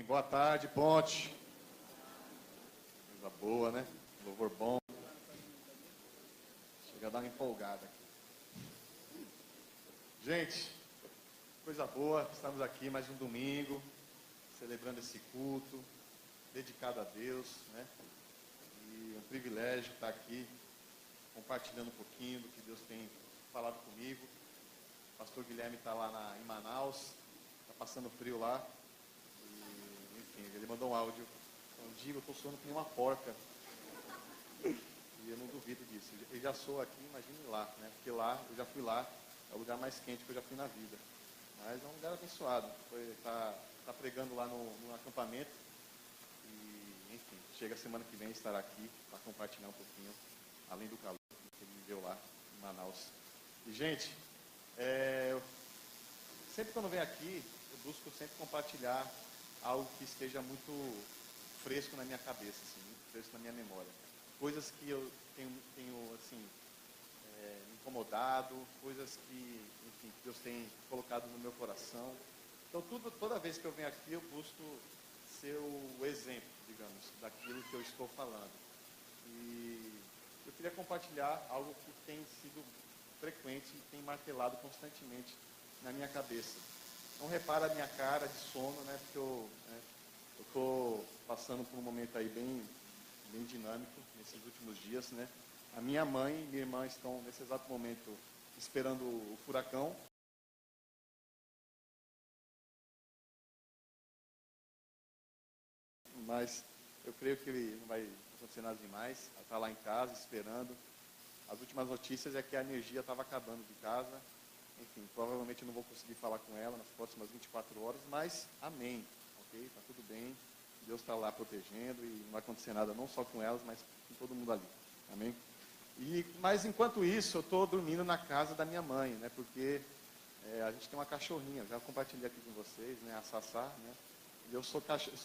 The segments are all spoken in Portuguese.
Boa tarde, Ponte. Coisa boa, né? Louvor bom. Chega a dar uma empolgada aqui. Gente, coisa boa. Estamos aqui mais um domingo, celebrando esse culto, dedicado a Deus, né? E é um privilégio estar aqui, compartilhando um pouquinho do que Deus tem falado comigo. O pastor Guilherme está lá em Manaus, está passando frio lá. Ele mandou um áudio, um dia eu estou soando que nem uma porca. E eu não duvido disso. Ele já soa aqui, imagine lá, né? Porque lá, eu já fui lá, é o lugar mais quente que eu já fui na vida. Mas é um lugar abençoado. Tá pregando lá no acampamento. E, enfim, chega a semana que vem estará aqui para compartilhar um pouquinho, além do calor que ele viveu lá em Manaus. E, gente, sempre quando eu venho aqui, eu busco sempre compartilhar algo que esteja muito fresco na minha cabeça, assim, muito fresco na minha memória. Coisas que eu tenho assim, me incomodado, coisas que, enfim, que Deus tem colocado no meu coração. Então, toda vez que eu venho aqui, eu busco ser o exemplo, digamos, daquilo que eu estou falando. E eu queria compartilhar algo que tem sido frequente e tem martelado constantemente na minha cabeça. Não repara a minha cara de sono, né? Porque eu estou passando por um momento aí bem dinâmico nesses últimos dias, né? A minha mãe e minha irmã estão nesse exato momento esperando o furacão. Mas eu creio que não vai acontecer nada demais. Ela está lá em casa esperando. As últimas notícias é que a energia estava acabando de casa. Enfim, provavelmente eu não vou conseguir falar com ela nas próximas 24 horas, mas amém, ok? Está tudo bem, Deus está lá protegendo e não vai acontecer nada não só com elas, mas com todo mundo ali, amém? Mas enquanto isso, eu estou dormindo na casa da minha mãe, né? Porque a gente tem uma cachorrinha, já compartilhei aqui com vocês, né? A Sassá, né? E eu sou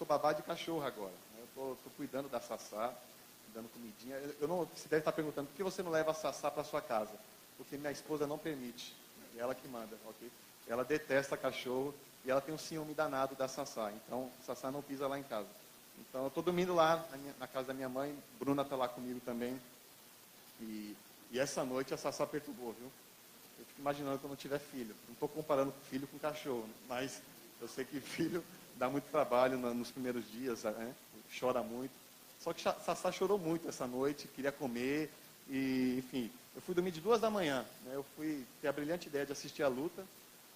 babá de cachorro agora, né? Eu estou cuidando da Sassá, dando comidinha. Você deve estar perguntando, por que você não leva a Sassá para sua casa? Porque minha esposa não permite. E ela que manda, ok? Ela detesta cachorro e ela tem um ciúme danado da Sassá. Então, Sassá não pisa lá em casa. Então, eu estou dormindo lá na casa da minha mãe. Bruna está lá comigo também. E essa noite a Sassá perturbou, viu? Eu fico imaginando quando eu tiver filho. Não estou comparando filho com cachorro, mas eu sei que filho dá muito trabalho nos primeiros dias, né? Chora muito. Só que Sassá chorou muito essa noite, queria comer e, enfim... Eu fui dormir de 2 da manhã, né? Eu fui ter a brilhante ideia de assistir a luta,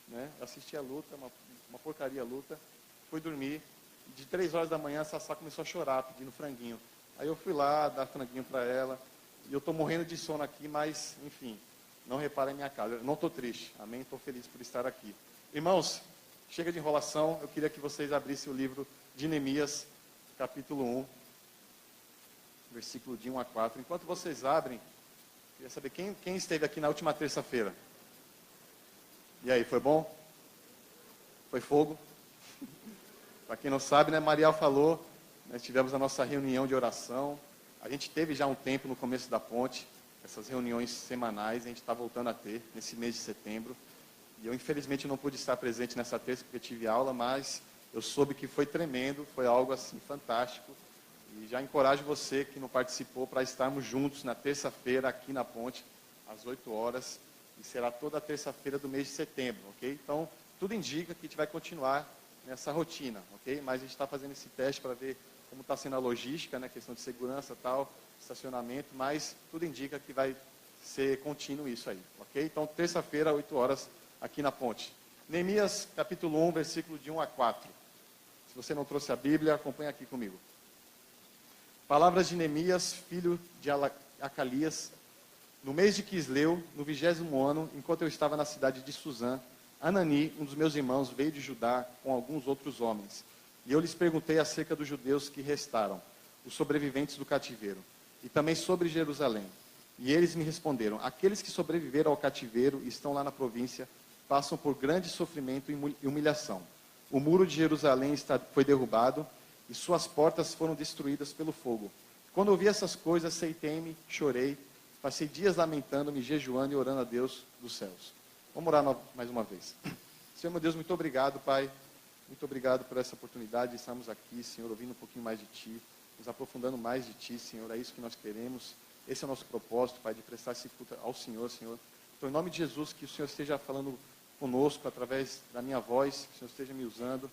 né? Assisti a luta, uma porcaria a luta. Fui dormir, de 3 horas da manhã a Sassá começou a chorar, pedindo franguinho. Aí eu fui lá, dar franguinho para ela, e eu estou morrendo de sono aqui, mas, enfim, não repara em minha casa. Eu não estou triste, amém? Estou feliz por estar aqui. Irmãos, chega de enrolação, eu queria que vocês abrissem o livro de Neemias, capítulo 1, versículo de 1 a 4. Enquanto vocês abrem, queria saber quem esteve aqui na última terça-feira. E aí, foi bom? Foi fogo? Para quem não sabe, né, Mariel falou, nós tivemos a nossa reunião de oração. A gente teve já um tempo no começo da ponte, essas reuniões semanais, a gente está voltando a ter nesse mês de setembro. E eu, infelizmente, não pude estar presente nessa terça porque tive aula, mas eu soube que foi tremendo, foi algo assim fantástico. E já encorajo você que não participou para estarmos juntos na terça-feira aqui na ponte, às 8 horas. E será toda a terça-feira do mês de setembro, ok? Então, tudo indica que a gente vai continuar nessa rotina, ok? Mas a gente está fazendo esse teste para ver como está sendo a logística, né? Questão de segurança e tal, estacionamento, mas tudo indica que vai ser contínuo isso aí, ok? Então, terça-feira, 8 horas, aqui na ponte. Neemias, capítulo 1, versículo de 1 a 4. Se você não trouxe a Bíblia, acompanha aqui comigo. Palavras de Neemias, filho de Acalias, no mês de Quisleu, no 20º ano, enquanto eu estava na cidade de Suzã, Anani, um dos meus irmãos, veio de Judá com alguns outros homens. E eu lhes perguntei acerca dos judeus que restaram, os sobreviventes do cativeiro, e também sobre Jerusalém. E eles me responderam: aqueles que sobreviveram ao cativeiro e estão lá na província, passam por grande sofrimento e humilhação. O muro de Jerusalém foi derrubado, e suas portas foram destruídas pelo fogo. Quando ouvi essas coisas, aceitei-me, chorei, passei dias lamentando-me, jejuando e orando a Deus dos céus. Vamos orar mais uma vez. Senhor meu Deus, muito obrigado, Pai, muito obrigado por essa oportunidade de estarmos aqui, Senhor, ouvindo um pouquinho mais de Ti, nos aprofundando mais de Ti, Senhor, é isso que nós queremos. Esse é o nosso propósito, Pai, de prestar esse culto ao Senhor, Senhor. Então, em nome de Jesus, que o Senhor esteja falando conosco através da minha voz, que o Senhor esteja me usando,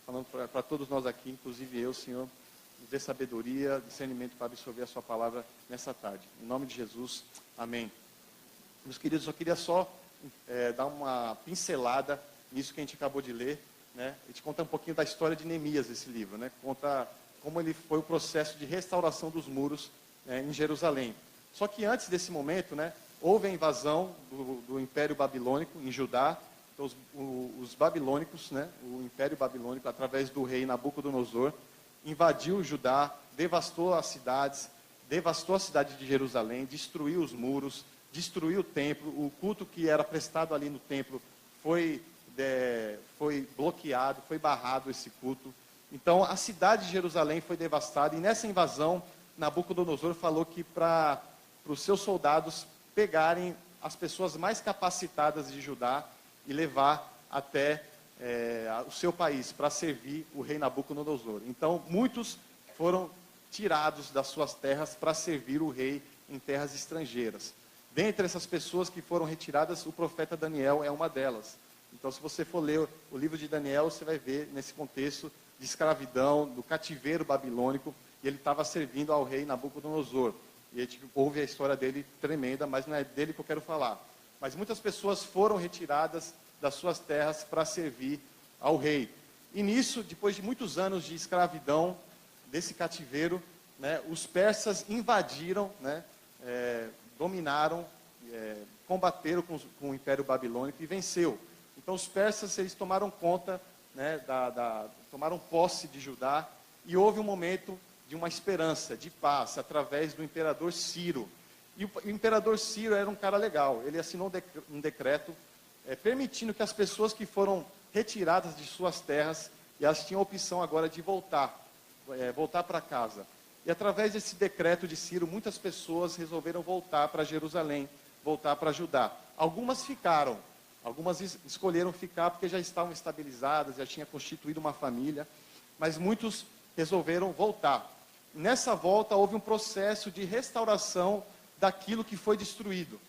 falando para todos nós aqui, inclusive eu, Senhor, nos dê sabedoria, discernimento para absorver a Sua palavra nessa tarde. Em nome de Jesus, amém. Meus queridos, eu queria só dar uma pincelada nisso que a gente acabou de ler, né? A gente conta um pouquinho da história de Neemias, esse livro, né? Conta como ele foi o processo de restauração dos muros, né, em Jerusalém. Só que antes desse momento, né, houve a invasão do Império Babilônico em Judá. Então, os babilônicos, né, o Império Babilônico, através do rei Nabucodonosor, invadiu Judá, devastou as cidades, devastou a cidade de Jerusalém, destruiu os muros, destruiu o templo. O culto que era prestado ali no templo foi bloqueado, foi barrado esse culto. Então, a cidade de Jerusalém foi devastada, e nessa invasão, Nabucodonosor falou que para os seus soldados pegarem as pessoas mais capacitadas de Judá e levar até o seu país para servir o rei Nabucodonosor. Então, muitos foram tirados das suas terras para servir o rei em terras estrangeiras. Dentre essas pessoas que foram retiradas, o profeta Daniel é uma delas. Então, se você for ler o livro de Daniel, você vai ver nesse contexto de escravidão, do cativeiro babilônico, e ele estava servindo ao rei Nabucodonosor. E a gente ouve a história dele tremenda, mas não é dele que eu quero falar. Mas muitas pessoas foram retiradas das suas terras para servir ao rei. E nisso, depois de muitos anos de escravidão, desse cativeiro, né, os persas invadiram, né, dominaram, combateram com o Império Babilônico e venceu. Então os persas, eles tomaram conta, né, tomaram posse de Judá, e houve um momento de uma esperança, de paz, através do imperador Ciro. E o imperador Ciro era um cara legal. Ele assinou um decreto permitindo que as pessoas que foram retiradas de suas terras, e elas tinham a opção agora de voltar para casa. E através desse decreto de Ciro, muitas pessoas resolveram voltar para Jerusalém, voltar para Judá. Algumas ficaram, algumas escolheram ficar porque já estavam estabilizadas, já tinha constituído uma família, mas muitos resolveram voltar. Nessa volta houve um processo de restauração daquilo que foi destruído.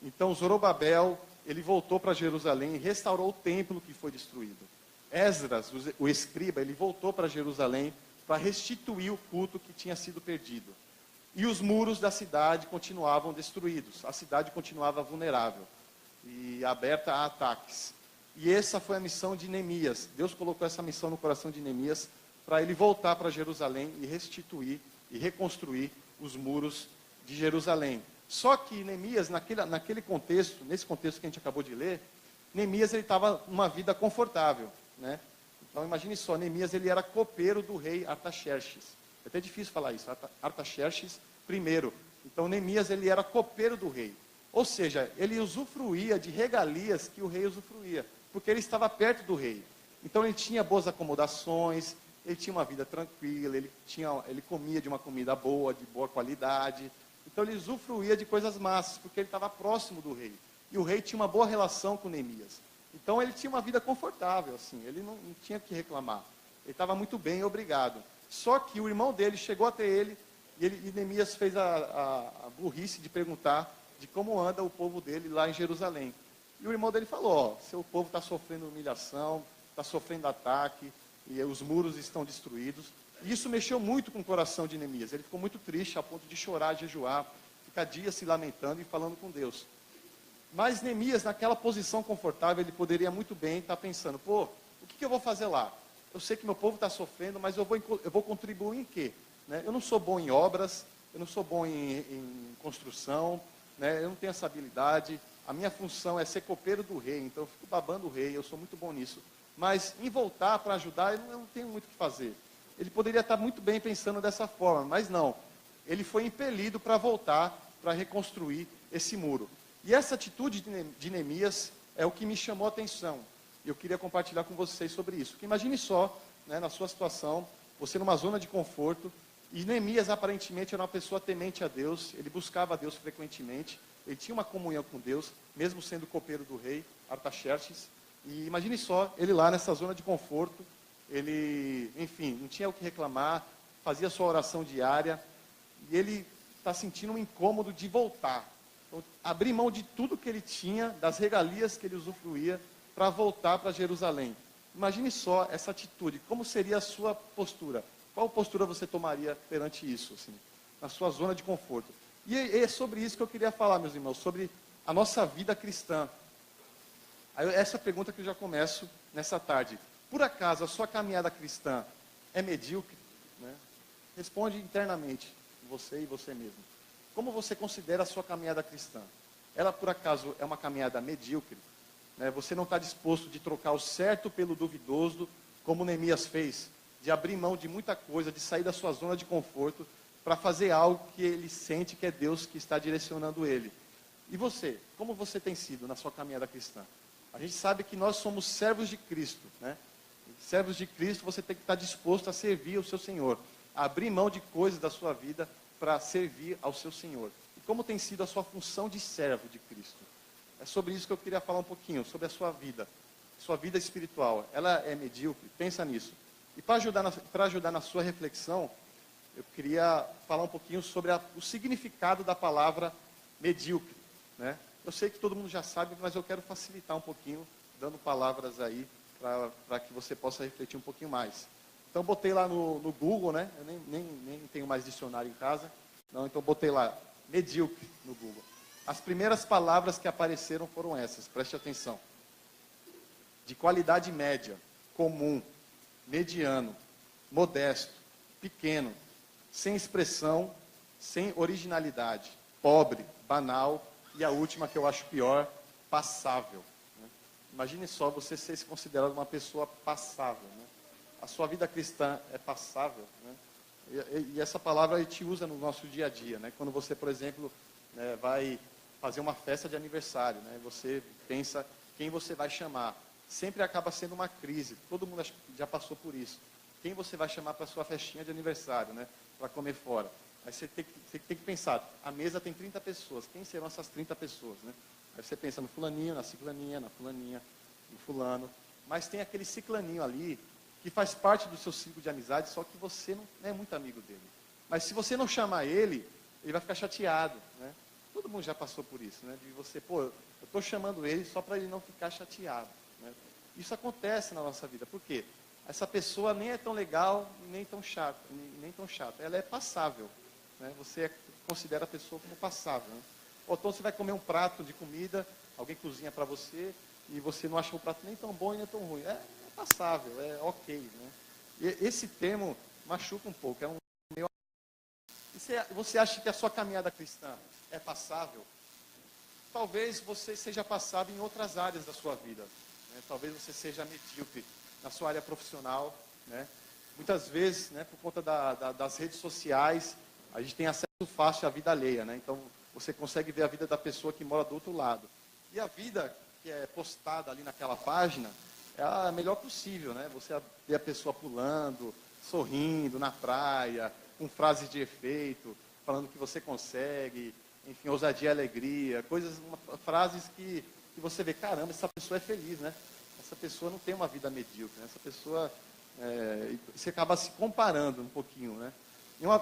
Então Zorobabel, ele voltou para Jerusalém e restaurou o templo que foi destruído. Esdras, o escriba, ele voltou para Jerusalém para restituir o culto que tinha sido perdido. E os muros da cidade continuavam destruídos. A cidade continuava vulnerável e aberta a ataques. E essa foi a missão de Neemias. Deus colocou essa missão no coração de Neemias para ele voltar para Jerusalém e restituir e reconstruir os muros de Jerusalém. Só que Neemias, naquele contexto, nesse contexto que a gente acabou de ler, Neemias estava numa vida confortável, né? Então imagine só, Neemias ele era copeiro do rei Artaxerxes. É até difícil falar isso, Artaxerxes I. Então Neemias ele era copeiro do rei. Ou seja, ele usufruía de regalias que o rei usufruía, porque ele estava perto do rei. Então ele tinha boas acomodações, ele tinha uma vida tranquila, ele comia de uma comida boa, de boa qualidade. Então ele usufruía de coisas massas, porque ele estava próximo do rei. E o rei tinha uma boa relação com Neemias. Então ele tinha uma vida confortável, assim, ele não tinha que reclamar. Ele estava muito bem, obrigado. Só que o irmão dele chegou até ele, e Neemias fez a burrice de perguntar de como anda o povo dele lá em Jerusalém. E o irmão dele falou, seu povo está sofrendo humilhação, está sofrendo ataque, e os muros estão destruídos. E isso mexeu muito com o coração de Neemias. Ele ficou muito triste, a ponto de chorar, jejuar, ficar dias se lamentando e falando com Deus. Mas Neemias, naquela posição confortável, ele poderia muito bem estar pensando, pô, o que eu vou fazer lá? Eu sei que meu povo está sofrendo, mas eu vou contribuir em quê? Né? Eu não sou bom em obras, eu não sou bom em construção, né? Eu não tenho essa habilidade. A minha função é ser copeiro do rei, então eu fico babando o rei, eu sou muito bom nisso. Mas em voltar para ajudar, eu não tenho muito o que fazer. Ele poderia estar muito bem pensando dessa forma, mas não. Ele foi impelido para voltar, para reconstruir esse muro. E essa atitude de Neemias é o que me chamou a atenção. E eu queria compartilhar com vocês sobre isso. Porque imagine só, né, na sua situação, você numa zona de conforto, e Neemias aparentemente era uma pessoa temente a Deus, ele buscava a Deus frequentemente, ele tinha uma comunhão com Deus, mesmo sendo copeiro do rei Artaxerxes. E imagine só, ele lá nessa zona de conforto, ele, enfim, não tinha o que reclamar, fazia sua oração diária, e ele está sentindo um incômodo de voltar. Então, abrir mão de tudo que ele tinha, das regalias que ele usufruía, para voltar para Jerusalém. Imagine só essa atitude, como seria a sua postura? Qual postura você tomaria perante isso, assim, na sua zona de conforto? E é sobre isso que eu queria falar, meus irmãos, sobre a nossa vida cristã. Essa é a pergunta que eu já começo nessa tarde. Por acaso a sua caminhada cristã é medíocre? Né? Responde internamente, você e você mesmo. Como você considera a sua caminhada cristã? Ela, por acaso, é uma caminhada medíocre? Né? Você não está disposto de trocar o certo pelo duvidoso, como Neemias fez, de abrir mão de muita coisa, de sair da sua zona de conforto, para fazer algo que ele sente que é Deus que está direcionando ele. E você? Como você tem sido na sua caminhada cristã? A gente sabe que nós somos servos de Cristo, né? Servos de Cristo, você tem que estar disposto a servir o seu Senhor, a abrir mão de coisas da sua vida para servir ao seu Senhor. E como tem sido a sua função de servo de Cristo? É sobre isso que eu queria falar um pouquinho, sobre a sua vida espiritual. Ela é medíocre? Pensa nisso. E para ajudar na sua reflexão, eu queria falar um pouquinho sobre o significado da palavra medíocre, né? Eu sei que todo mundo já sabe, mas eu quero facilitar um pouquinho, dando palavras aí, para que você possa refletir um pouquinho mais. Então, botei lá no Google, né? Eu nem tenho mais dicionário em casa. Não, então, botei lá, medíocre, no Google. As primeiras palavras que apareceram foram essas, preste atenção. De qualidade média, comum, mediano, modesto, pequeno, sem expressão, sem originalidade, pobre, banal, e a última que eu acho pior, passável. Né? Imagine só você ser considerado uma pessoa passável. Né? A sua vida cristã é passável. Né? E essa palavra a gente usa no nosso dia a dia. Né? Quando você, por exemplo, vai fazer uma festa de aniversário, né? Você pensa quem você vai chamar. Sempre acaba sendo uma crise. Todo mundo já passou por isso. Quem você vai chamar para a sua festinha de aniversário, né? Para comer fora? Aí você tem que pensar, a mesa tem 30 pessoas, quem serão essas 30 pessoas, né? Aí você pensa no fulaninho, na ciclaninha, na fulaninha, no fulano, mas tem aquele ciclaninho ali, que faz parte do seu ciclo de amizade, só que você não é muito amigo dele. Mas se você não chamar ele vai ficar chateado, né? Todo mundo já passou por isso, né? De você, eu estou chamando ele só para ele não ficar chateado, né? Isso acontece na nossa vida, por quê? Essa pessoa nem é tão legal, nem tão chata, ela é passável. Né? Você considera a pessoa como passável. Né? Ou então você vai comer um prato de comida, alguém cozinha para você, e você não acha o prato nem tão bom e nem tão ruim. É passável, é ok. Né? E esse termo machuca um pouco. É um meio... E você acha que a sua caminhada cristã é passável? Talvez você seja passável em outras áreas da sua vida. Né? Talvez você seja medíocre na sua área profissional. Né? Muitas vezes, né, por conta das redes sociais, a gente tem acesso fácil à vida alheia, né? Então, você consegue ver a vida da pessoa que mora do outro lado. E a vida que é postada ali naquela página é a melhor possível, né? Você vê a pessoa pulando, sorrindo na praia, com frases de efeito, falando que você consegue, enfim, ousadia e alegria, frases que você vê, caramba, essa pessoa é feliz, né? Essa pessoa não tem uma vida medíocre, né? Essa pessoa, você acaba se comparando um pouquinho, né?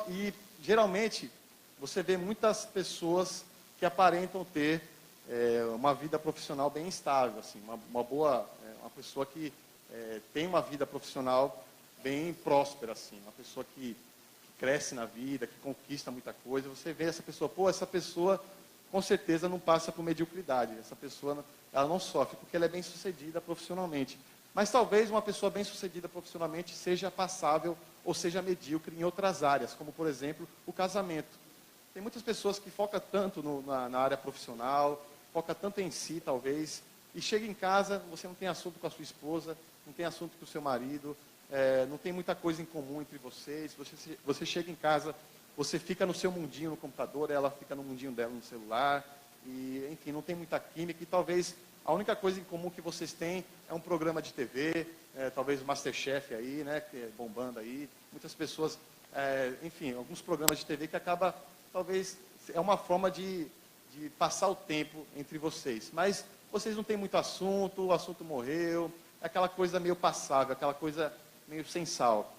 E geralmente, você vê muitas pessoas que aparentam ter uma vida profissional bem estável, assim, uma pessoa que tem uma vida profissional bem próspera, assim, uma pessoa que cresce na vida, que conquista muita coisa. Você vê essa pessoa, essa pessoa com certeza não passa por mediocridade, essa pessoa ela não sofre, porque ela é bem sucedida profissionalmente. Mas talvez uma pessoa bem sucedida profissionalmente seja passável ou seja medíocre em outras áreas, como por exemplo o casamento. Tem muitas pessoas que focam tanto na área profissional, focam tanto em si talvez, e chega em casa, você não tem assunto com a sua esposa, não tem assunto com o seu marido, não tem muita coisa em comum entre vocês. Você chega em casa, você fica no seu mundinho no computador, ela fica no mundinho dela no celular, e enfim, não tem muita química, e talvez a única coisa em comum que vocês têm é um programa de TV, talvez o MasterChef aí, né, que é bombando aí. Muitas pessoas, enfim, alguns programas de TV que acaba, talvez, é uma forma de passar o tempo entre vocês. Mas vocês não têm muito assunto, o assunto morreu, é aquela coisa meio passável, aquela coisa meio sem sal.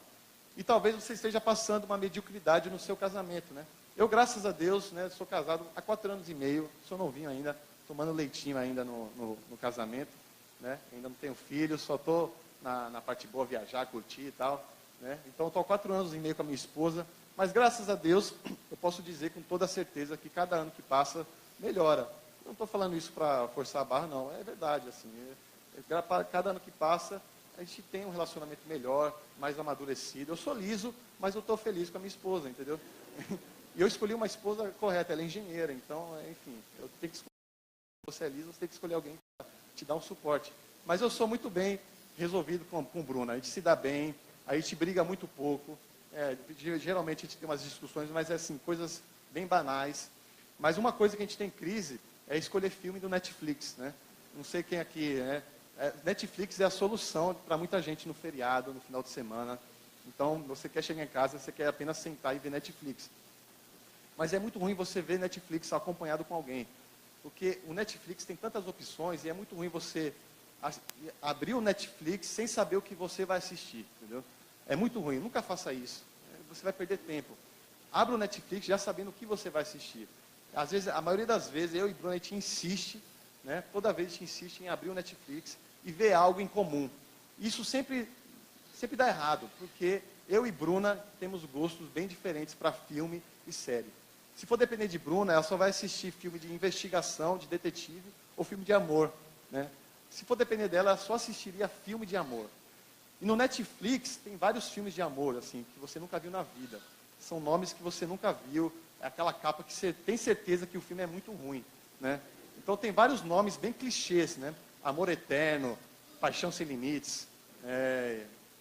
E talvez você esteja passando uma mediocridade no seu casamento, né? Eu, graças a Deus, né, sou casado há 4 anos e meio, sou novinho ainda, tomando leitinho ainda no casamento, né? Ainda não tenho filho, só estou na parte boa, viajar, curtir e tal, né? Então, estou há 4 anos e meio com a minha esposa, mas graças a Deus, eu posso dizer com toda certeza que cada ano que passa, melhora. Eu não estou falando isso para forçar a barra, não, é verdade, assim, cada ano que passa, a gente tem um relacionamento melhor, mais amadurecido. Eu sou liso, mas eu estou feliz com a minha esposa, entendeu? E eu escolhi uma esposa correta, ela é engenheira, então, enfim, eu tenho que escolher. Se você é liso, você tem que escolher alguém para te dar um suporte. Mas eu sou muito bem resolvido com o Bruno, a gente se dá bem, a gente briga muito pouco, geralmente a gente tem umas discussões, mas é assim, coisas bem banais. Mas uma coisa que a gente tem crise é escolher filme do Netflix, né? Não sei quem aqui, né? Netflix é a solução para muita gente no feriado, no final de semana. Então, você quer chegar em casa, você quer apenas sentar e ver Netflix. Mas é muito ruim você ver Netflix acompanhado com alguém. Porque o Netflix tem tantas opções e é muito ruim você abrir o Netflix sem saber o que você vai assistir, entendeu? É muito ruim, nunca faça isso. Você vai perder tempo. Abra o Netflix já sabendo o que você vai assistir. Às vezes, a maioria das vezes, eu e Bruno, a gente insiste, né? Toda vez a gente insiste em abrir o Netflix e ver algo em comum. Isso sempre dá errado, porque eu e Bruna temos gostos bem diferentes para filme e série. Se for depender de Bruna, ela só vai assistir filme de investigação, de detetive ou filme de amor, né? Se for depender dela, ela só assistiria filme de amor. E no Netflix tem vários filmes de amor, assim, que você nunca viu na vida. São nomes que você nunca viu, é aquela capa que você tem certeza que o filme é muito ruim, né? Então tem vários nomes bem clichês, né? Amor Eterno, Paixão Sem Limites,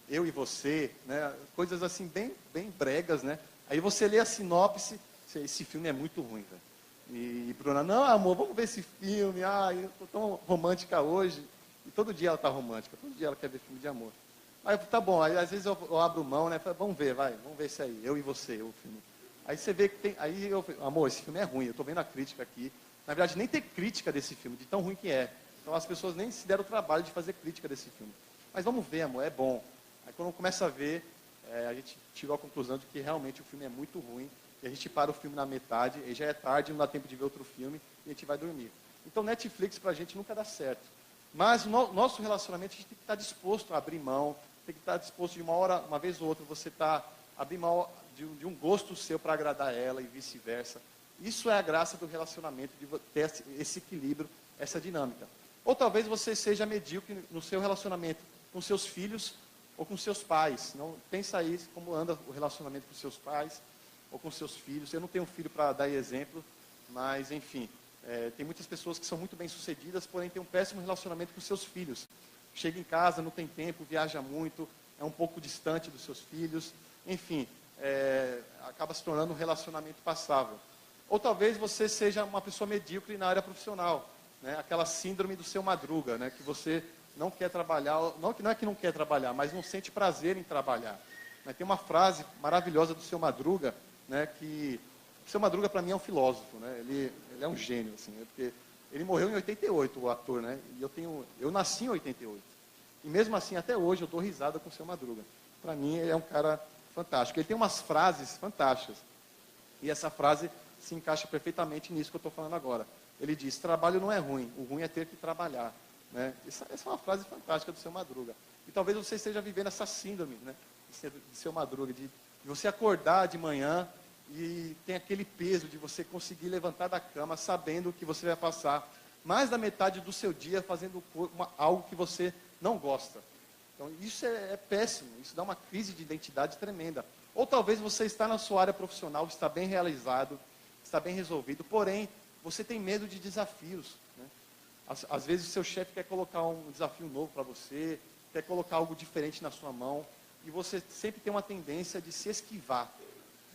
Eu e Você, né? Coisas assim bem bregas, né? Aí você lê a sinopse, esse filme é muito ruim, velho. E Bruna, não, amor, vamos ver esse filme, eu tô tão romântica hoje. E todo dia ela tá romântica, todo dia ela quer ver filme de amor. Aí tá bom, aí às vezes eu abro mão, né? Falo, vamos ver esse aí, Eu e Você, o filme. Aí você vê que tem, aí eu, amor, esse filme é ruim, eu tô vendo a crítica aqui. Na verdade, nem tem crítica desse filme, de tão ruim que é. Então as pessoas nem se deram o trabalho de fazer crítica desse filme. Mas vamos ver, amor, é bom. Aí quando começa a ver, a gente tirou a conclusão de que realmente o filme é muito ruim. E a gente para o filme na metade, e já é tarde, não dá tempo de ver outro filme, e a gente vai dormir. Então Netflix pra gente nunca dá certo. Mas no nosso relacionamento a gente tem que estar disposto a abrir mão, tem que estar disposto de uma vez ou outra, você abrir mão de um gosto seu para agradar ela e vice-versa. Isso é a graça do relacionamento, de ter esse equilíbrio, essa dinâmica. Ou talvez você seja medíocre no seu relacionamento com seus filhos ou com seus pais. Não pensa aí como anda o relacionamento com seus pais ou com seus filhos. Eu não tenho filho para dar exemplo, mas enfim, tem muitas pessoas que são muito bem-sucedidas, porém tem um péssimo relacionamento com seus filhos. Chega em casa, não tem tempo, viaja muito, é um pouco distante dos seus filhos, enfim, acaba se tornando um relacionamento passável. Ou talvez você seja uma pessoa medíocre na área profissional, né? Aquela síndrome do seu Madruga, né? Que você não quer trabalhar, não é que não quer trabalhar, mas não sente prazer em trabalhar. Tem uma frase maravilhosa do seu Madruga, né? Que o seu Madruga para mim é um filósofo, né? Ele é um gênio, assim, porque ele morreu em 88, o ator, né? E eu nasci em 88. E mesmo assim, até hoje, eu dou risada com o seu Madruga. Para mim, ele é um cara fantástico. Ele tem umas frases fantásticas. E essa frase se encaixa perfeitamente nisso que eu estou falando agora. Ele diz, trabalho não é ruim, o ruim é ter que trabalhar. Né? Essa é uma frase fantástica do seu Madruga. E talvez você esteja vivendo essa síndrome, né? De seu Madruga, de você acordar de manhã e tem aquele peso de você conseguir levantar da cama sabendo que você vai passar mais da metade do seu dia fazendo algo que você não gosta. Então isso é péssimo, isso dá uma crise de identidade tremenda. Ou talvez você está na sua área profissional, está bem realizado, está bem resolvido, porém você tem medo de desafios. Né? Às vezes o seu chefe quer colocar um desafio novo para você, quer colocar algo diferente na sua mão, e você sempre tem uma tendência de se esquivar.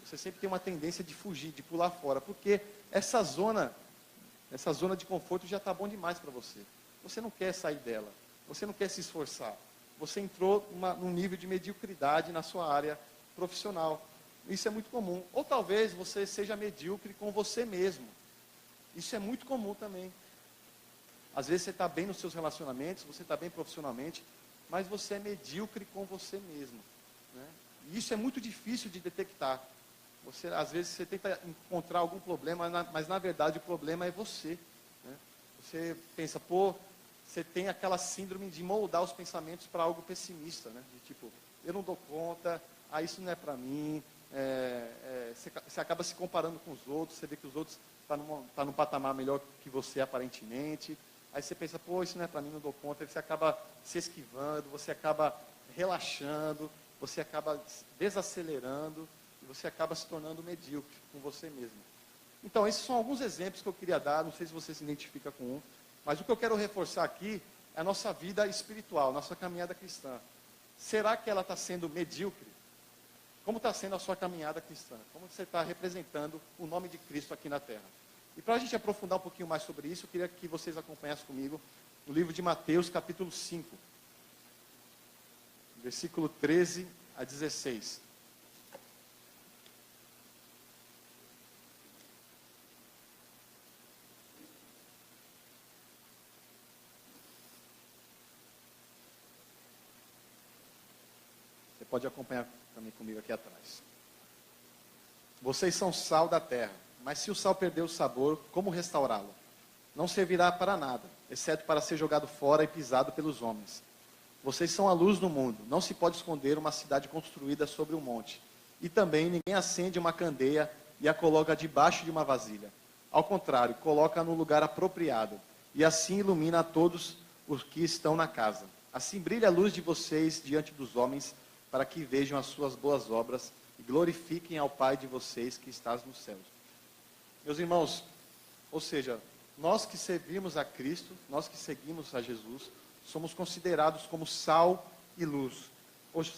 Você sempre tem uma tendência de fugir, de pular fora, porque essa zona de conforto já está bom demais para você. Você não quer sair dela, você não quer se esforçar. Você entrou num nível de mediocridade na sua área profissional. Isso é muito comum. Ou talvez você seja medíocre com você mesmo. Isso é muito comum também. Às vezes você está bem nos seus relacionamentos, você está bem profissionalmente, mas você é medíocre com você mesmo, né? E isso é muito difícil de detectar. Às vezes você tenta encontrar algum problema, mas na verdade o problema é você, né? Você pensa, pô, você tem aquela síndrome de moldar os pensamentos para algo pessimista, né? De tipo, eu não dou conta, isso não é para mim. Você acaba se comparando com os outros, você vê que os outros estão num patamar melhor que você aparentemente. Aí você pensa, pô, isso não é para mim, não dou conta. Aí você acaba se esquivando, você acaba relaxando, você acaba desacelerando e você acaba se tornando medíocre com você mesmo. Então, esses são alguns exemplos que eu queria dar, não sei se você se identifica com um, mas o que eu quero reforçar aqui é a nossa vida espiritual, nossa caminhada cristã. Será que ela está sendo medíocre? Como está sendo a sua caminhada cristã? Como você está representando o nome de Cristo aqui na Terra? E para a gente aprofundar um pouquinho mais sobre isso, eu queria que vocês acompanhassem comigo no livro de Mateus, capítulo 5, versículo 13 a 16. Você pode acompanhar também comigo aqui atrás. Vocês são sal da terra, mas se o sal perder o sabor, como restaurá-lo? Não servirá para nada, exceto para ser jogado fora e pisado pelos homens. Vocês são a luz do mundo. Não se pode esconder uma cidade construída sobre um monte. E também ninguém acende uma candeia e a coloca debaixo de uma vasilha. Ao contrário, coloca no lugar apropriado. E assim ilumina a todos os que estão na casa. Assim brilha a luz de vocês diante dos homens, para que vejam as suas boas obras e glorifiquem ao Pai de vocês que está nos céus. Meus irmãos, ou seja, nós que servimos a Cristo, nós que seguimos a Jesus, somos considerados como sal e luz.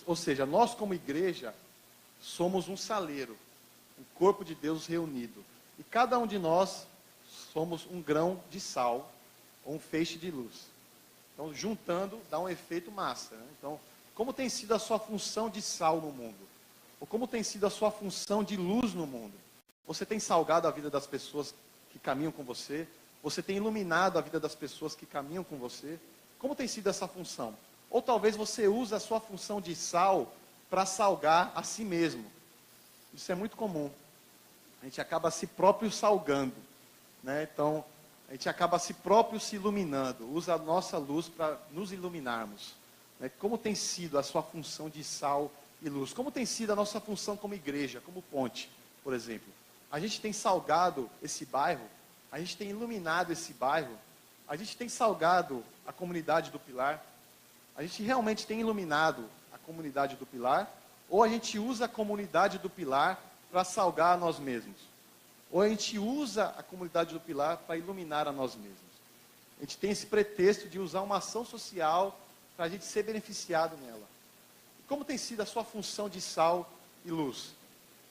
Ou seja, nós como igreja, somos um saleiro, um corpo de Deus reunido. E cada um de nós somos um grão de sal, ou um feixe de luz. Então, juntando, dá um efeito massa, né? Então, como tem sido a sua função de sal no mundo? Ou como tem sido a sua função de luz no mundo? Você tem salgado a vida das pessoas que caminham com você? Você tem iluminado a vida das pessoas que caminham com você? Como tem sido essa função? Ou talvez você use a sua função de sal para salgar a si mesmo. Isso é muito comum. A gente acaba a si próprio salgando, né? Então, a gente acaba a si próprio se iluminando. Usa a nossa luz para nos iluminarmos. Como tem sido a sua função de sal e luz? Como tem sido a nossa função como igreja, como ponte, por exemplo? A gente tem salgado esse bairro, a gente tem iluminado esse bairro, a gente tem salgado a comunidade do Pilar, a gente realmente tem iluminado a comunidade do Pilar, ou a gente usa a comunidade do Pilar para salgar a nós mesmos? Ou a gente usa a comunidade do Pilar para iluminar a nós mesmos? A gente tem esse pretexto de usar uma ação social para a gente ser beneficiado nela. Como tem sido a sua função de sal e luz?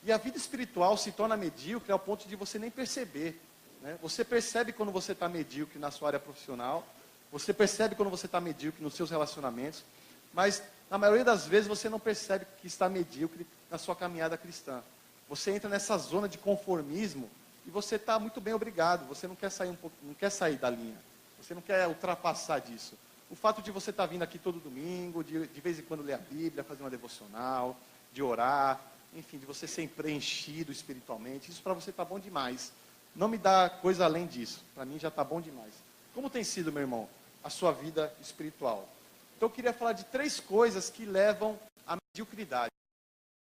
E a vida espiritual se torna medíocre ao ponto de você nem perceber, né? Você percebe quando você está medíocre na sua área profissional, você percebe quando você está medíocre nos seus relacionamentos, mas na maioria das vezes você não percebe que está medíocre na sua caminhada cristã. Você entra nessa zona de conformismo e você está muito bem, obrigado. Você não quer sair não quer sair da linha. Você não quer ultrapassar disso. O fato de você estar vindo aqui todo domingo, de vez em quando ler a Bíblia, fazer uma devocional, de orar, enfim, de você ser preenchido espiritualmente, isso para você está bom demais. Não me dá coisa além disso. Para mim já está bom demais. Como tem sido, meu irmão, a sua vida espiritual? Então eu queria falar de 3 coisas que levam à mediocridade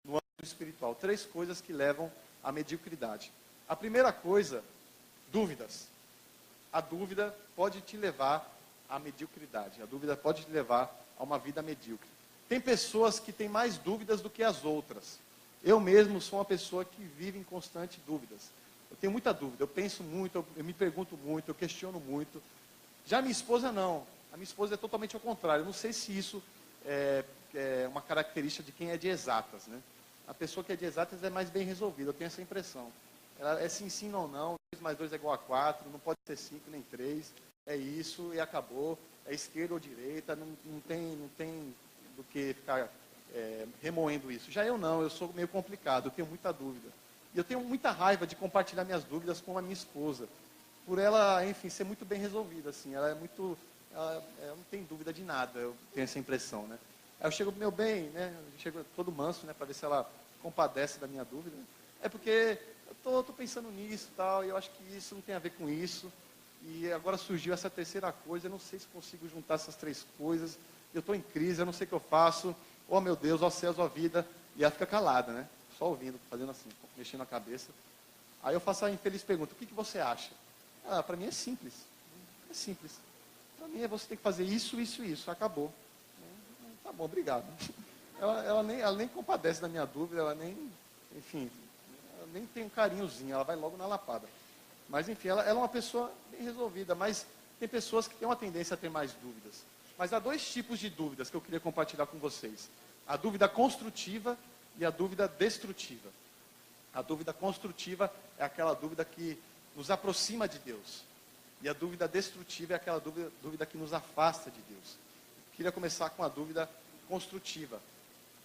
no âmbito espiritual. 3 coisas que levam à mediocridade. A primeira coisa, dúvidas. A dúvida pode te levar à mediocridade. A dúvida pode te levar a uma vida medíocre. Tem pessoas que têm mais dúvidas do que as outras. Eu mesmo sou uma pessoa que vive em constante dúvidas. Eu tenho muita dúvida, eu penso muito, eu me pergunto muito, eu questiono muito. Já minha esposa não. A minha esposa é totalmente ao contrário. Eu não sei se isso é uma característica de quem é de exatas, né? A pessoa que é de exatas é mais bem resolvida, eu tenho essa impressão. Ela é sim ou não, 2 mais 2 é igual a 4, não pode ser 5 nem 3, é isso e acabou, é esquerda ou direita, não tem do que ficar remoendo isso. Já eu não, eu sou meio complicado, eu tenho muita dúvida. E eu tenho muita raiva de compartilhar minhas dúvidas com a minha esposa, por ela, enfim, ser muito bem resolvida, assim, ela é muito ela não tem dúvida de nada, eu tenho essa impressão, né? Aí eu chego pro meu bem, né? Eu chego todo manso, né? Para ver se ela compadece da minha dúvida. É porque eu tô pensando nisso e tal, e eu acho que isso não tem a ver com isso. E agora surgiu essa terceira coisa, eu não sei se consigo juntar essas três coisas. Eu estou em crise, eu não sei o que eu faço. Oh meu Deus, ó céus, ó vida. E ela fica calada, né? Só ouvindo, fazendo assim, mexendo a cabeça. Aí eu faço a infeliz pergunta, o que você acha? Ah, para mim é simples. É simples. Para mim é você tem que fazer isso, isso e isso. Acabou. Tá bom, obrigado. Ela nem compadece da minha dúvida, ela nem, enfim, ela nem tem um carinhozinho, ela vai logo na lapada. Mas enfim, ela é uma pessoa bem resolvida, mas tem pessoas que têm uma tendência a ter mais dúvidas. Mas há dois tipos de dúvidas que eu queria compartilhar com vocês. A dúvida construtiva e a dúvida destrutiva. A dúvida construtiva é aquela dúvida que nos aproxima de Deus. E a dúvida destrutiva é aquela dúvida que nos afasta de Deus. Eu queria começar com a dúvida construtiva.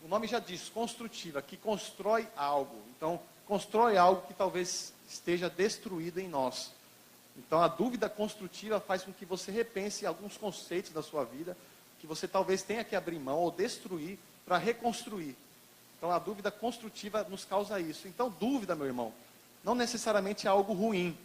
O nome já diz, construtiva, que constrói algo. Então, constrói algo que talvez esteja destruído em nós. Então, a dúvida construtiva faz com que você repense alguns conceitos da sua vida, que você talvez tenha que abrir mão ou destruir para reconstruir. Então, a dúvida construtiva nos causa isso. Então, dúvida, meu irmão, não necessariamente é algo ruim,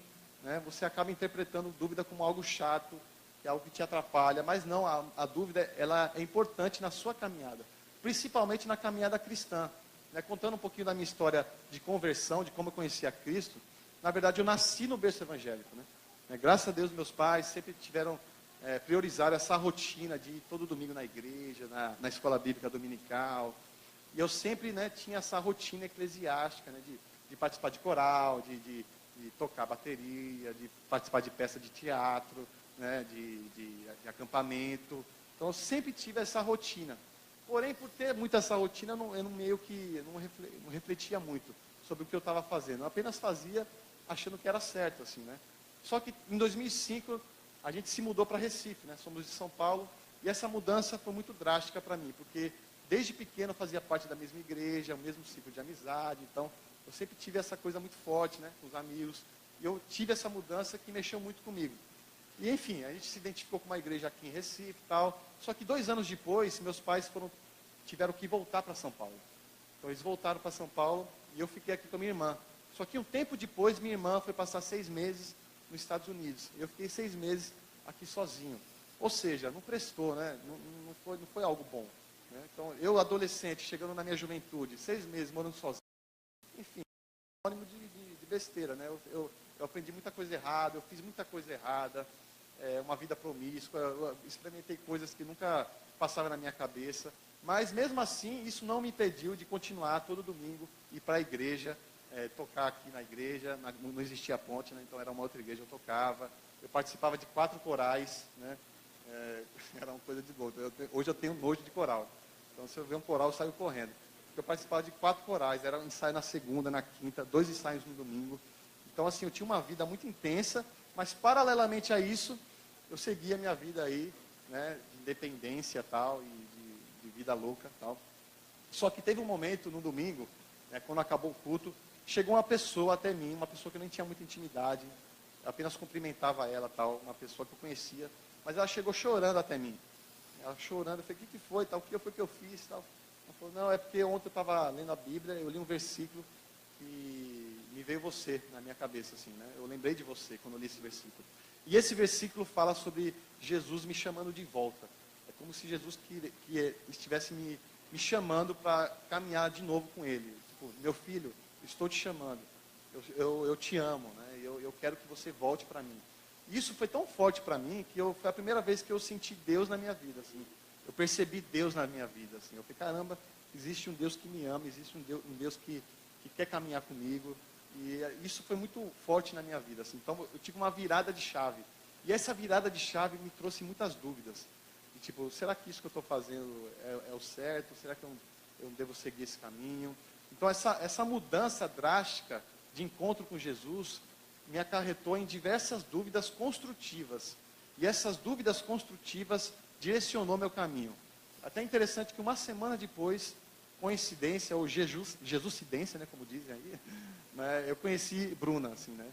né? Você acaba interpretando dúvida como algo chato, que é algo que te atrapalha, mas não, a dúvida ela é importante na sua caminhada, principalmente na caminhada cristã. Né? Contando um pouquinho da minha história de conversão, de como eu conheci a Cristo, na verdade eu nasci no berço evangélico. Né? Graças a Deus meus pais sempre tiveram, priorizaram essa rotina de ir todo domingo na igreja, na escola bíblica dominical. E eu sempre, né, tinha essa rotina eclesiástica, né, de participar de coral, de tocar bateria, de participar de peça de teatro, né, de acampamento. Então eu sempre tive essa rotina. Porém, por ter muito essa rotina, eu não refletia muito sobre o que eu estava fazendo. Eu apenas fazia achando que era certo, assim, né? Só que em 2005 a gente se mudou para Recife, né? Somos de São Paulo, e essa mudança foi muito drástica para mim, porque desde pequeno eu fazia parte da mesma igreja, o mesmo ciclo de amizade, então eu sempre tive essa coisa muito forte, né, com os amigos, e eu tive essa mudança que mexeu muito comigo. E enfim, a gente se identificou com uma igreja aqui em Recife e tal, só que 2 anos depois, meus pais tiveram que voltar para São Paulo. Então eles voltaram para São Paulo e eu fiquei aqui com a minha irmã. Só que um tempo depois, minha irmã foi passar 6 meses nos Estados Unidos. Eu fiquei 6 meses aqui sozinho. Ou seja, não prestou, né? Não foi algo bom. Né? Então, eu, adolescente, chegando na minha juventude, 6 meses morando sozinho, enfim, é um sinônimo de besteira, né? Eu aprendi muita coisa errada, eu fiz muita coisa errada, uma vida promíscua, eu experimentei coisas que nunca passavam na minha cabeça, mas mesmo assim, isso não me impediu de continuar todo domingo, ir para a igreja, tocar aqui na igreja, não existia ponte, né? Então era uma outra igreja, eu tocava, eu participava de 4 corais, né? Era uma coisa de louco. Hoje eu tenho nojo de coral. Então, se eu ver um coral, eu saio correndo. Eu participava de 4 corais. Era um ensaio na segunda, na quinta, 2 ensaios no domingo. Então, assim, eu tinha uma vida muito intensa. Mas, paralelamente a isso, eu seguia a minha vida aí, né, de independência tal, e de vida louca tal. Só que teve um momento, no domingo, né, quando acabou o culto, chegou uma pessoa até mim, uma pessoa que eu nem tinha muita intimidade. Eu apenas cumprimentava ela tal, uma pessoa que eu conhecia. Mas ela chegou chorando até mim. Ela chorando, eu falei, o que foi, tal, o que foi que eu fiz, tal. Ela falou, não, é porque ontem eu estava lendo a Bíblia, eu li um versículo e me veio você na minha cabeça, assim, né? Eu lembrei de você quando eu li esse versículo. E esse versículo fala sobre Jesus me chamando de volta. É como se Jesus estivesse me chamando para caminhar de novo com Ele. Tipo, meu filho, estou te chamando, eu te amo, né? Eu quero que você volte para mim. Isso foi tão forte para mim que foi a primeira vez que eu senti Deus na minha vida, assim. Eu percebi Deus na minha vida, assim. Eu falei, caramba, existe um Deus que me ama, existe um Deus que quer caminhar comigo. E isso foi muito forte na minha vida, assim. Então eu tive uma virada de chave. E essa virada de chave me trouxe muitas dúvidas. E, tipo, será que isso que eu estou fazendo é o certo? Será que eu não devo seguir esse caminho? Então essa mudança drástica de encontro com Jesus me acarretou em diversas dúvidas construtivas. E essas dúvidas construtivas direcionou meu caminho. Até interessante que uma semana depois, coincidência ou Jesuscidência, né, como dizem aí, né, eu conheci Bruna, assim, né?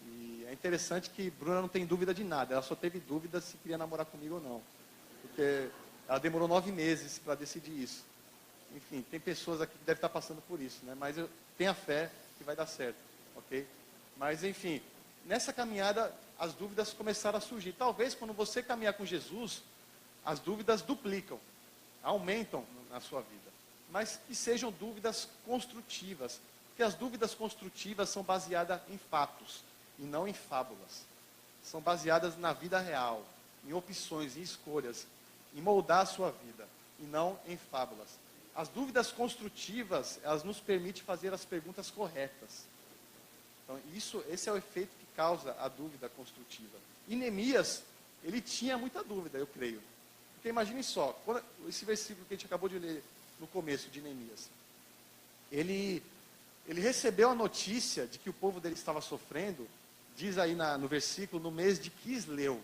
E é interessante que Bruna não tem dúvida de nada. Ela só teve dúvida se queria namorar comigo ou não. Porque ela demorou 9 meses para decidir isso. Enfim, tem pessoas aqui que devem estar passando por isso, né? Mas eu tenho a fé que vai dar certo, ok? Mas, enfim, nessa caminhada, as dúvidas começaram a surgir. Talvez, quando você caminhar com Jesus, as dúvidas duplicam, aumentam na sua vida. Mas que sejam dúvidas construtivas. Porque as dúvidas construtivas são baseadas em fatos e não em fábulas. São baseadas na vida real, em opções, em escolhas, em moldar a sua vida, e não em fábulas. As dúvidas construtivas, elas nos permitem fazer as perguntas corretas. Então, esse é o efeito que causa a dúvida construtiva. E Neemias, ele tinha muita dúvida, eu creio. Porque imagine só, esse versículo que a gente acabou de ler no começo de Neemias. Ele recebeu a notícia de que o povo dele estava sofrendo, diz aí no versículo, no mês de Quisleu.